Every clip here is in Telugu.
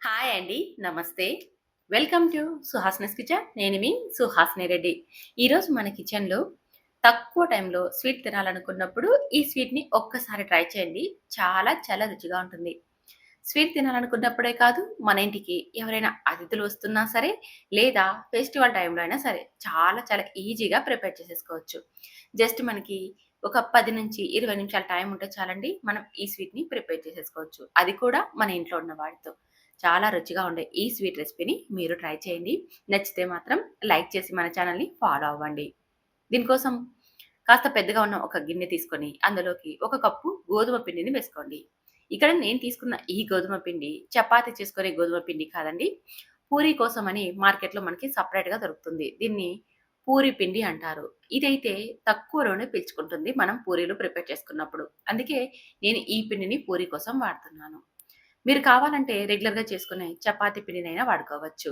హాయ్ అండి. నమస్తే. Welcome to Suhasini's kitchen. నేను మీ సుహాసిని రెడ్డి. ఈరోజు మన కిచెన్‌లో తక్కువ టైంలో స్వీట్ తినాలనుకున్నప్పుడు ఈ స్వీట్‌ని ఒక్కసారి ట్రై చేయండి. చాలా చాలా రుచిగా ఉంటుంది. స్వీట్ తినాలనుకున్నప్పుడే కాదు, మన ఇంటికి ఎవరైనా అతిథులు వస్తున్నా సరే, లేదా ఫెస్టివల్ టైంలో అయినా సరే చాలా చాలా ఈజీగా ప్రిపేర్ చేసేసుకోవచ్చు. జస్ట్ మనకి ఒక 10-20 నిమిషాల టైం ఉంటే చాలండి. మనం ఈ స్వీట్‌ని ప్రిపేర్ చేసేసుకోవచ్చు. అది కూడా మన ఇంట్లో ఉన్న వాటితో. చాలా రుచిగా ఉండే ఈ స్వీట్ రెసిపీని మీరు ట్రై చేయండి. నచ్చితే మాత్రం లైక్ చేసి మన ఛానెల్‌ని ఫాలో అవ్వండి. దీనికోసం కాస్త పెద్దగా ఉన్న ఒక గిన్నె తీసుకొని అందులోకి ఒక కప్పు గోధుమ పిండిని వేసుకోండి. ఇక్కడ నేను తీసుకున్న ఈ గోధుమ పిండి చపాతీ చేసుకునే గోధుమ పిండి కాదండి. పూరి కోసమని మార్కెట్‌లో మనకి సెపరేట్‌గా దొరుకుతుంది. దీన్ని పూరి పిండి అంటారు. ఇదైతే తక్కువలోనే పీల్చుకుంటుంది మనం పూరీలు ప్రిపేర్ చేసుకున్నప్పుడు. అందుకే నేను ఈ పిండిని పూరి కోసం వాడుతున్నాను. మీరు కావాలంటే రెగ్యులర్‌గా చేసుకునే చపాతీ పిండినైనా వాడుకోవచ్చు.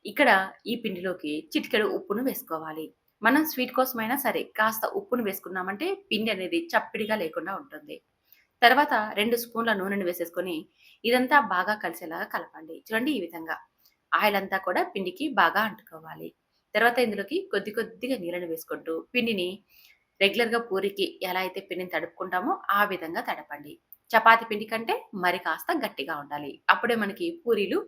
ఇక్కడ ఈ పిండిలోకి చిటికెడు ఉప్పును వేసుకోవాలి. మనం స్వీట్ కోసమైనా సరే కాస్త ఉప్పును వేసుకున్నామంటే పిండి అనేది చప్పిడిగా లేకుండా ఉంటుంది. తర్వాత 2 స్పూన్ల నూనెను వేసేసుకొని ఇదంతా బాగా కలిసేలాగా కలపండి. చూడండి ఈ విధంగా. ఆయిల్ అంతా కూడా పిండికి బాగా అంటుకోవాలి. తర్వాత ఇందులోకి కొద్ది కొద్దిగా నీళ్ళని వేసుకుంటూ పిండిని రెగ్యులర్‌గా పూరికి ఎలా అయితే పిండిని తడుపుకుంటామో ఆ విధంగా తడపండి. చపాతీ పిండి కంటే మరి కాస్త గట్టిగా ఉండాలి. అప్పుడే మనకి పూరీలు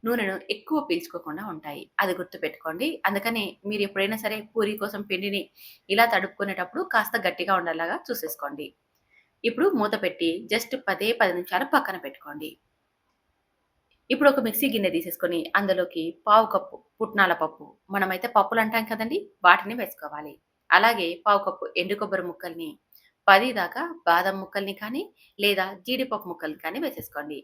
నూనెను ఎక్కువ పీల్చుకోకుండా ఉంటాయి. అది గుర్తుపెట్టుకోండి. అందుకనే మీరు ఎప్పుడైనా సరే పూరి కోసం పిండిని ఇలా తడుపుకునేటప్పుడు కాస్త గట్టిగా ఉండేలాగా చూసేసుకోండి. ఇప్పుడు మూత పెట్టి జస్ట్ 10 నిమిషాలు పక్కన పెట్టుకోండి. ఇప్పుడు ఒక మిక్సీ గిన్నె తీసేసుకొని అందులోకి పావు కప్పు పుట్నాల పప్పు, మనమైతే పప్పులంటాం కదండీ! వాటిని వేసుకోవాలి. అలాగే పావు కప్పు ఎండు కొబ్బరి ముక్కల్ని, 10 దాకా బాదం ముక్కల్ని కానీ, లేదా జీడిపప్పు ముక్కల్ని కానీ వేసేసుకోండి.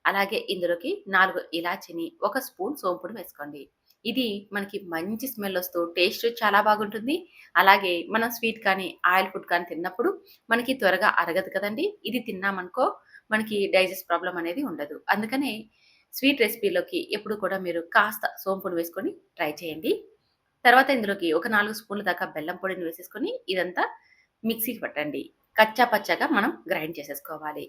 అలాగే ఇందులోకి 4 ఇలాచీని, ఒక స్పూన్ సోంపుని వేసుకోండి. ఇది మనకి మంచి స్మెల్ ఒస్తూ టేస్ట్ చాలా బాగుంటుంది. అలాగే మనం స్వీట్ కానీ, ఆయిల్ ఫుడ్ కానీ తిన్నప్పుడు మనకి త్వరగా అరగదు కదండీ! ఇది తిన్నామనుకో మనకి డైజెస్ట్ ప్రాబ్లమ్ అనేది ఉండదు. అందుకనే స్వీట్ రెసిపీలోకి ఎప్పుడు కూడా మీరు కాస్త సోంపును వేసుకొని ట్రై చేయండి. తర్వాత ఇందులోకి ఒక 4 స్పూన్ల దాకా బెల్లం పొడిని వేసేసుకొని ఇదంతా మిక్సీకి పట్టండి. కచ్చా పచ్చాగా మనం గ్రైండ్ చేసేసుకోవాలి.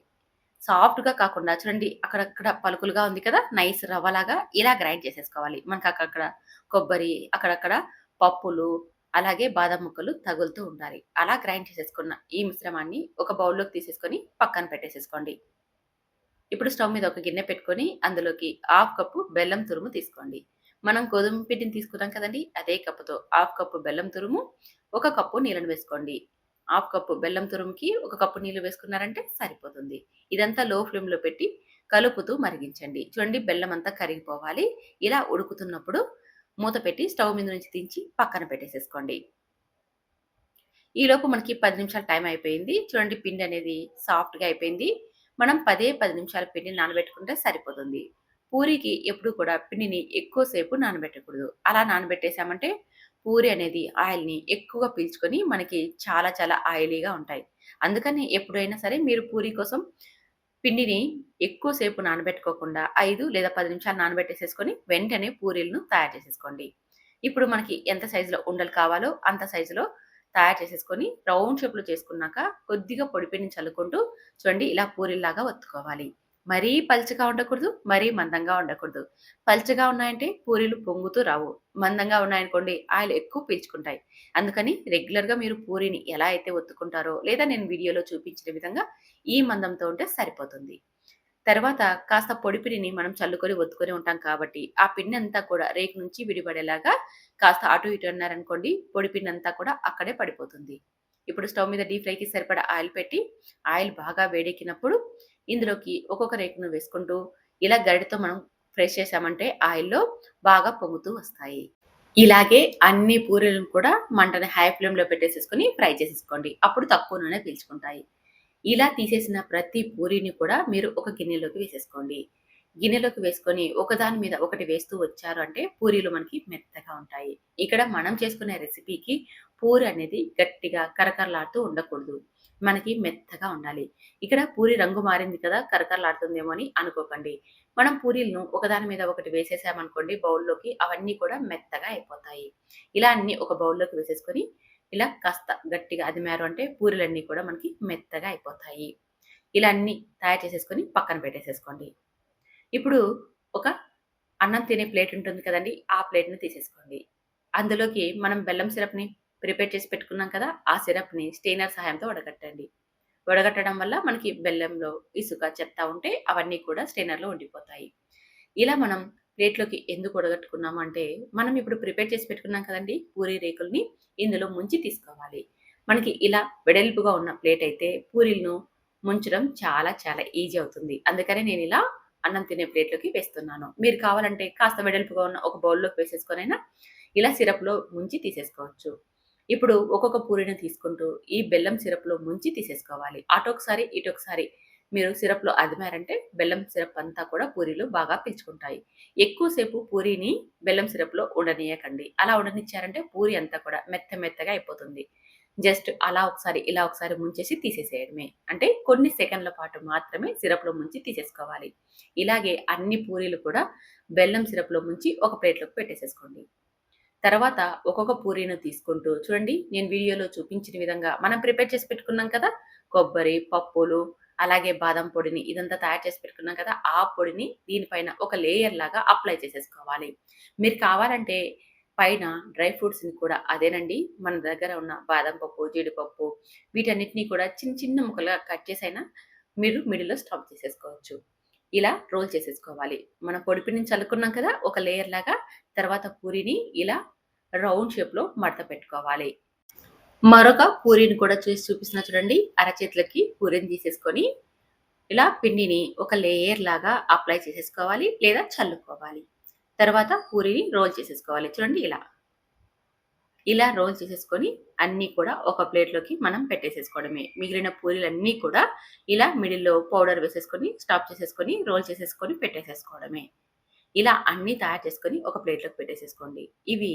సాఫ్ట్‌గా కాకుండా చూడండి అక్కడక్కడ పలుకులుగా ఉంది కదా! నైస్ రవ్వలాగా ఇలా గ్రైండ్ చేసేసుకోవాలి. మనకు అక్కడక్కడ కొబ్బరి, అక్కడక్కడ పప్పులు, అలాగే బాదం ముక్కలు తగులుతూ ఉండాలి. అలా గ్రైండ్ చేసేసుకున్న ఈ మిశ్రమాన్ని ఒక బౌల్‌లోకి తీసేసుకొని పక్కన పెట్టేసేసుకోండి. ఇప్పుడు స్టవ్ మీద ఒక గిన్నె పెట్టుకొని అందులోకి హాఫ్ కప్పు బెల్లం తురుము తీసుకోండి. మనం గోధుమ పిండిని తీసుకున్నాం కదండీ! అదే కప్పుతో హాఫ్ కప్పు బెల్లం తురుము, ఒక కప్పు నీళ్ళని వేసుకోండి. హాఫ్ కప్పు బెల్లం తురుముకి ఒక కప్పు నీళ్లు వేసుకున్నారంటే సరిపోతుంది. ఇదంతా లో ఫ్లేమ్‌లో పెట్టి కలుపుతూ మరిగించండి. చూడండి బెల్లం అంతా కరిగిపోవాలి. ఇలా ఉడుకుతున్నప్పుడు మూత పెట్టి స్టవ్ మీద నుంచి దించి పక్కన పెట్టేసేసుకోండి. ఈలోపు మనకి 10 నిమిషాలు టైం అయిపోయింది. చూడండి పిండి అనేది సాఫ్ట్‌గా అయిపోయింది. మనం 10 నిమిషాలు పిండిని నానబెట్టుకుంటే సరిపోతుంది. పూరికి ఎప్పుడు కూడా పిండిని ఎక్కువ సేపు నానబెట్టకూడదు. అలా నానబెట్టేసామంటే పూరి అనేది ఆయిల్‌ని ఎక్కువగా పీల్చుకొని మనకి చాలా చాలా ఆయిలీగా ఉంటాయి. అందుకని ఎప్పుడైనా సరే మీరు పూరి కోసం పిండిని ఎక్కువ సేపు నానబెట్టుకోకుండా 5 లేదా 10 నిమిషాలు నానబెట్టేసేసుకొని వెంటనే పూరీలను తయారు చేసేసుకోండి. ఇప్పుడు మనకి ఎంత సైజులో ఉండలు కావాలో అంత సైజులో తయారు చేసేసుకొని రౌండ్ షేప్‌లో చేసుకున్నాక కొద్దిగా పొడి పిండిని చల్లుకుంటూ చూడండి ఇలా పూరీల్లాగా ఒత్తుకోవాలి. మరీ పలుచగా ఉండకూడదు, మరీ మందంగా ఉండకూడదు. పలుచగా ఉన్నాయంటే పూరీలు పొంగుతూ రావు. మందంగా ఉన్నాయనుకోండి ఆయిల్ ఎక్కువ పీల్చుకుంటాయి. అందుకని రెగ్యులర్‌గా మీరు పూరిని ఎలా అయితే ఒత్తుకుంటారో లేదా నేను వీడియోలో చూపించిన విధంగా ఈ మందంతో ఉంటే సరిపోతుంది. తర్వాత కాస్త పొడి పిండిని మనం చల్లుకొని ఒత్తుకొని ఉంటాం కాబట్టి, ఆ పిండంతా కూడా రేకు నుంచి విడిపడేలాగా కాస్త అటు ఇటు అన్నారనుకోండి, పొడి పిండంతా కూడా అక్కడే పడిపోతుంది. ఇప్పుడు స్టవ్ మీద డీప్ ఫ్రైకి సరిపడా ఆయిల్ పెట్టి, ఆయిల్ బాగా వేడెక్కినప్పుడు ఇందులోకి ఒక్కొక్క రేకును వేసుకుంటూ, ఇలా గరిటెతో మనం ప్రెస్ చేశామంటే ఆయిల్‌లో బాగా పొంగుతూ వస్తాయి. ఇలాగే అన్ని పూరీలను కూడా మంటని హై ఫ్లేమ్‌లో పెట్టేసేసుకొని ఫ్రై చేసేసుకోండి. అప్పుడు తక్కువ నూనె పీల్చుకుంటాయి. ఇలా తీసేసిన ప్రతి పూరీని కూడా మీరు ఒక గిన్నెలోకి వేసేసుకోండి. గిన్నెలోకి వేసుకొని ఒకదాని మీద ఒకటి వేస్తూ వచ్చారు అంటే పూరీలు మనకి మెత్తగా ఉంటాయి. ఇక్కడ మనం చేసుకునే రెసిపీకి పూరి అనేది గట్టిగా కరకరలాడుతూ ఉండకూడదు. మనకి మెత్తగా ఉండాలి. ఇక్కడ పూరి రంగు మారింది కదా! కరకరలాడుతుందేమో అని అనుకోకండి. మనం పూరీలను ఒకదాని మీద ఒకటి వేసేసామనుకోండి బౌల్‌లోకి అవన్నీ కూడా మెత్తగా అయిపోతాయి. ఇలా అన్నీ ఒక బౌల్‌లోకి వేసేసుకొని ఇలా కాస్త గట్టిగా అదిమారు అంటే పూరీలన్నీ కూడా మనకి మెత్తగా అయిపోతాయి. ఇలా అన్నీ తయారు చేసేసుకొని పక్కన పెట్టేసేసుకోండి. ఇప్పుడు ఒక అన్నం తినే ప్లేట్ ఉంటుంది కదండీ! ఆ ప్లేట్‌ని తీసేసుకోండి. అందులోకి మనం బెల్లం సిరప్‌ని ప్రిపేర్ చేసి పెట్టుకున్నాం కదా! ఆ సిరప్‌ని స్టెయినర్ సహాయంతో వడగట్టండి. వడగట్టడం వల్ల మనకి బెల్లంలో ఇసుక, చెత్త ఉంటే అవన్నీ కూడా స్టెయినర్‌లో ఉండిపోతాయి. ఇలా మనం ప్లేట్‌లోకి ఎందుకు వడగట్టుకున్నాము అంటే, మనం ఇప్పుడు ప్రిపేర్ చేసి పెట్టుకున్నాం కదండీ! పూరి రేకుల్ని ఇందులో ముంచి తీసుకోవాలి. మనకి ఇలా వెడల్పుగా ఉన్న ప్లేట్ అయితే పూరీలను ముంచడం చాలా చాలా ఈజీ అవుతుంది. అందుకనే నేనిలా అన్నం తినే ప్లేట్‌లోకి వేస్తున్నాను. మీరు కావాలంటే కాస్త వెడల్పుగా ఉన్న ఒక బౌల్‌లోకి వేసేసుకొనైనా ఇలా సిరప్‌లో ముంచి తీసేసుకోవచ్చు. ఇప్పుడు ఒక్కొక్క పూరిని తీసుకుంటూ ఈ బెల్లం సిరప్‌లో ముంచి తీసేసుకోవాలి. అటొకసారి, ఇటొకసారి మీరు సిరప్‌లో అదిమారంటే బెల్లం సిరప్ అంతా కూడా పూరీలు బాగా పీల్చుకుంటాయి. ఎక్కువ సేపు పూరీని బెల్లం సిరప్‌లో ఉండనీయకండి. అలా ఉండనిచ్చారంటే పూరి అంతా కూడా మెత్త మెత్తగా అయిపోతుంది. జస్ట్ అలా ఒకసారి, ఇలా ఒకసారి ముంచేసి తీసేసేయడమే. అంటే కొన్ని సెకన్ల పాటు మాత్రమే సిరప్‌లో ముంచి తీసేసుకోవాలి. ఇలాగే అన్ని పూరీలు కూడా బెల్లం సిరప్‌లో ముంచి ఒక ప్లేట్‌లోకి పెట్టేసేసుకోండి. తర్వాత ఒక్కొక్క పూరీని తీసుకుంటూ చూడండి నేను వీడియోలో చూపించిన విధంగా మనం ప్రిపేర్ చేసి పెట్టుకున్నాం కదా! కొబ్బరి, పప్పులు, అలాగే బాదం పొడిని ఇదంతా తయారు చేసి పెట్టుకున్నాం కదా! ఆ పొడిని దీనిపైన ఒక లేయర్ లాగా అప్లై చేసేసుకోవాలి. మీరు కావాలంటే పైన డ్రై ఫ్రూట్స్‌ని కూడా అదేనండి మన దగ్గర ఉన్న బాదం పప్పు, జీడిపప్పు వీటన్నిటిని కూడా చిన్న చిన్న ముక్కలుగా కట్ చేసైనా మీరు మిడిల్‌లో స్టఫ్ చేసేసుకోవచ్చు. ఇలా రోల్ చేసేసుకోవాలి. మనం పొడిపిండిని చల్లుకున్నాం కదా! ఒక లేయర్ లాగా తర్వాత పూరిని ఇలా రౌండ్ షేప్‌లో మడత పెట్టుకోవాలి. మరొక పూరిని కూడా చేసి చూపిస్తున్నా చూడండి. అరచేతులకి పూరిని తీసేసుకొని, ఇలా పిండిని ఒక లేయర్ లాగా అప్లై చేసేసుకోవాలి లేదా చల్లుకోవాలి. తర్వాత పూరిని రోల్ చేసేసుకోవాలి. చూడండి ఇలా. ఇలా రోల్ చేసేసుకొని అన్నీ కూడా ఒక ప్లేట్‌లోకి మనం పెట్టేసేసుకోవడమే. మిగిలిన పూరీలన్నీ కూడా ఇలా మిడిల్‌లో పౌడర్ వేసేసుకొని, స్టఫ్ చేసేసుకొని, రోల్ చేసేసుకొని పెట్టేసేసుకోవడమే. ఇలా అన్నీ తయారు చేసుకొని ఒక ప్లేట్‌లోకి పెట్టేసేసుకోండి. ఇవి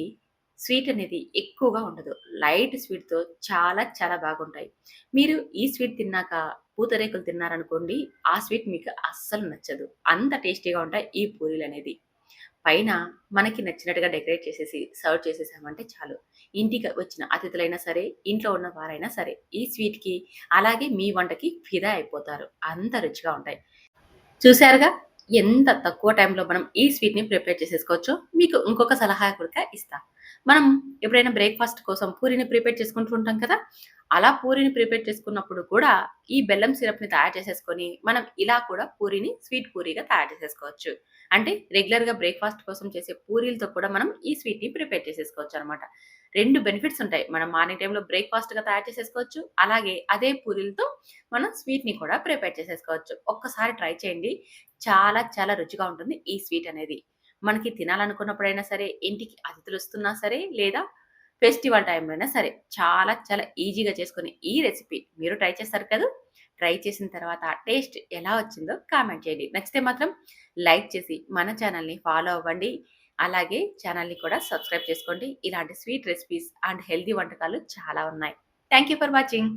స్వీట్ అనేది ఎక్కువగా ఉండదు. లైట్ స్వీట్‌తో చాలా చాలా బాగుంటాయి. మీరు ఈ స్వీట్ తిన్నాక పూతరేకులు తిన్నారనుకోండి, ఆ స్వీట్ మీకు అస్సలు నచ్చదు. అంత టేస్టీగా ఉంటాయి ఈ పూరీలనేది. పైన మనకి నచ్చినట్టుగా డెకరేట్ చేసేసి సర్వ్ చేసేసామంటే చాలు. ఇంటికి వచ్చిన అతిథులైనా సరే, ఇంట్లో ఉన్న వారైనా సరే, ఈ స్వీట్‌కి అలాగే మీ వంటకి ఫిదా అయిపోతారు. అంత రుచిగా ఉంటాయి. చూసారుగా ఎంత తక్కువ టైంలో మనం ఈ స్వీట్‌ని ప్రిపేర్ చేసేసుకోవచ్చో. మీకు ఇంకొక సలహా కూడా ఇస్తా. మనం ఎప్పుడైనా బ్రేక్‌ఫాస్ట్ కోసం పూరిని ప్రిపేర్ చేసుకుంటూ ఉంటాం కదా! అలా పూరిని ప్రిపేర్ చేసుకున్నప్పుడు కూడా ఈ బెల్లం సిరప్‌ని తయారు చేసేసుకొని, మనం ఇలా కూడా పూరిని స్వీట్ పూరిగా తయారు చేసేసుకోవచ్చు. అంటే రెగ్యులర్‌గా బ్రేక్‌ఫాస్ట్ కోసం చేసే పూరీలతో కూడా మనం ఈ స్వీట్‌ని ప్రిపేర్ చేసేసుకోవచ్చనమాట. 2 బెనిఫిట్స్ ఉంటాయి. మనం మార్నింగ్ టైమ్‌లో బ్రేక్‌ఫాస్ట్‌గా తయారు చేసేసుకోవచ్చు. అలాగే అదే పూరీలతో మనం స్వీట్‌ని కూడా ప్రిపేర్ చేసేసుకోవచ్చు. ఒక్కసారి ట్రై చేయండి. చాలా చాలా రుచిగా ఉంటుంది ఈ స్వీట్ అనేది. మనకి తినాలనుకున్నప్పుడైనా సరే, ఇంటికి అతిథులొస్తున్నా సరే, లేదా ఫెస్టివల్ టైమ్‌లో అయినా సరే, చాలా చాలా ఈజీగా చేసుకునే ఈ రెసిపీ మీరు ట్రై చేస్తారు కదూ! ట్రై చేసిన తర్వాత టేస్ట్ ఎలా వచ్చిందో కామెంట్ చేయండి. నచ్చితే మాత్రం లైక్ చేసి మన ఛానెల్‌ని ఫాలో అవ్వండి. అలాగే ఛానెల్‌ని కూడా సబ్స్క్రైబ్ చేసుకోండి. ఇలాంటి స్వీట్ రెసిపీస్ అండ్ హెల్తీ వంటకాలు చాలా ఉన్నాయి. Thank you for watching.